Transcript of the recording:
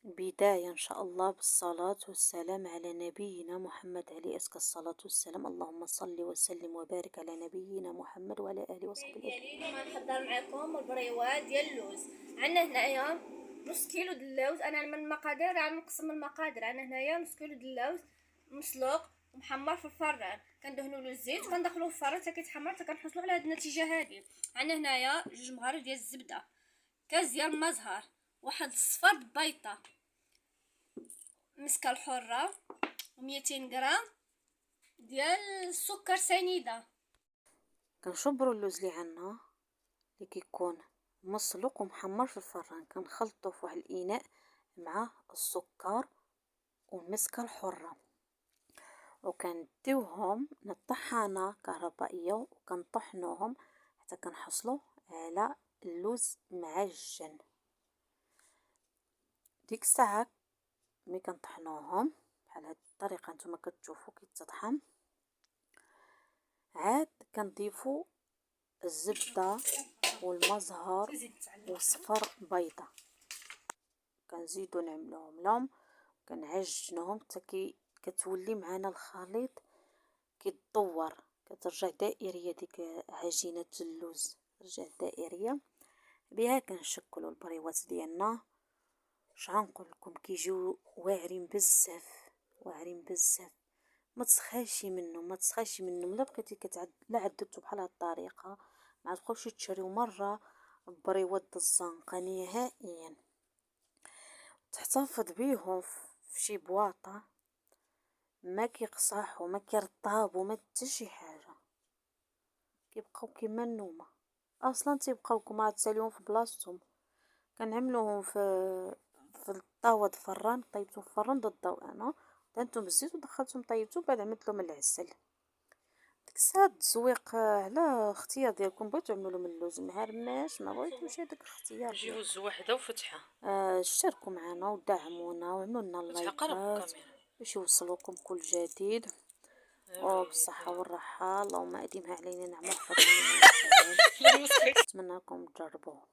بداية إن شاء الله بالصلاة والسلام على نبينا محمد عليه أزكى الصلاة والسلام. اللهم صل وسلم وبارك على نبينا محمد وعلى آله وصحبه أجمعين. اليوم غنحضر معكم البريوات ديال اللوز. عندنا هنايا نص كيلو د اللوز. انا من المقادير غنقسم المقادير. عندنا هنايا نص كيلو د اللوز مسلوق ومحمر في الفران، كندهنوا له الزيت وكندخلوه في الفران حتى كيتحمر حتى كنحصلوا على هذه النتيجه هذه. عندنا هنايا 2 مغارف ديال الزبده، كاس ديال المزهر، واحد الصفر بيضه، مسكه الحره، و200 غرام ديال السكر سنيده. كنشبرو اللوز اللي عنا اللي كيكون مسلوق ومحمر في الفران، كنخلطو في واحد الاناء مع السكر والمسكه الحره، وكنديوهم للطحانه كهربائيه وكنطحنوهم حتى كنحصلوا على اللوز معجن. ديك الساعه ملي كنطحنوهم بحال هاد الطريقه نتوما كتشوفوا كيتطحن، عاد كنضيفوا الزبده والمزهر وصفر بيضه، كنزيدو نعملوهم لهم كنعجنوهم حتى كتولي معنا الخليط كيتدور، كترجع دائريه ديك عجينه اللوز ترجع دائريه. بها كنشكلوا البريوات ديالنا. اش غنقول لكم، كيجيو واعرين بزاف واعرين بزاف. ما تسخايشي منهم الا بقيتي لا عدلتو بحال هاد الطريقه ما تبقاوش تشريو مره بريوات الزنقه نهائيا. تحتفظ بيهم في شي بواطه، ما كيقصح وما كيرطاب وما حتى شي حاجه، كيبقاو كيما النومه اصلا، تيبقاو كما تساليهم في بلاصتهم. كنعملوهم في الطاوه الفران، طيبتهم في الفران ضد الضوء انا، دهنتهم بالزيت ودخلتهم طيبتهم، بعد عملت لهم العسل. ديك الساعه التزويق على اختيار ديالكم، بغيتو تعملوا لهم اللوز مهرماش، ما بغيتوش هذاك الاختيار نجيبو ديالكم. الزواحده وفتحه. اشتركوا معنا ودعمونا وعملوا لنا فتحه قرب لايكات الكاميرا. باش يوصلوكم كل جديد. وبالصحة والراحة، اللهم أديمها علينا نعمة وحفظنا من الشر. نتمنى لكم تجربوهم.